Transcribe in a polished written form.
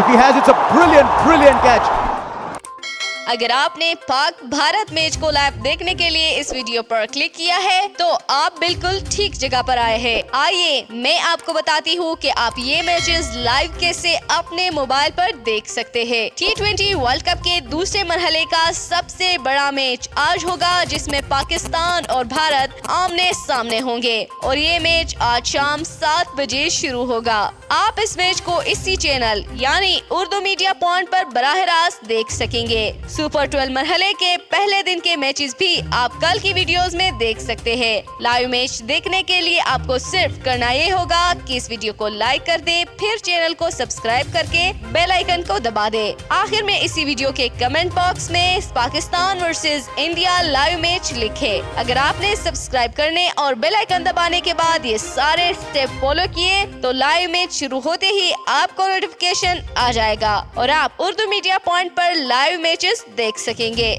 If he has, it's a brilliant catch. اگر آپ نے پاک بھارت میچ کو لائیو دیکھنے کے لیے اس ویڈیو پر کلک کیا ہے تو آپ بالکل ٹھیک جگہ پر آئے ہیں. آئیے میں آپ کو بتاتی ہوں کہ آپ یہ میچز لائیو کیسے اپنے موبائل پر دیکھ سکتے ہیں. T20 ورلڈ کپ کے دوسرے مرحلے کا سب سے بڑا میچ آج ہوگا جس میں پاکستان اور بھارت آمنے سامنے ہوں گے اور یہ میچ آج شام 7 بجے شروع ہوگا. آپ اس میچ کو اسی چینل یعنی اردو میڈیا پوائنٹ پر براہ راست دیکھ سکیں گے. سپر 12 مرحلے کے پہلے دن کے میچز بھی آپ کل کی ویڈیوز میں دیکھ سکتے ہیں. لائیو میچ دیکھنے کے لیے آپ کو صرف کرنا یہ ہوگا کہ اس ویڈیو کو لائک کر دیں, پھر چینل کو سبسکرائب کر کے بیل آئیکن کو دبا دیں. آخر میں اسی ویڈیو کے کمنٹ باکس میں Pakistan versus India live match لکھے. اگر آپ نے سبسکرائب کرنے اور بیل آئیکن دبانے کے بعد یہ سارے سٹیپ فالو کیے تو لائیو میچ شروع ہوتے ہی آپ کو نوٹیفیکیشن آ جائے گا اور آپ اردو میڈیا پوائنٹ پر لائیو میچز دیکھ سکیں گے.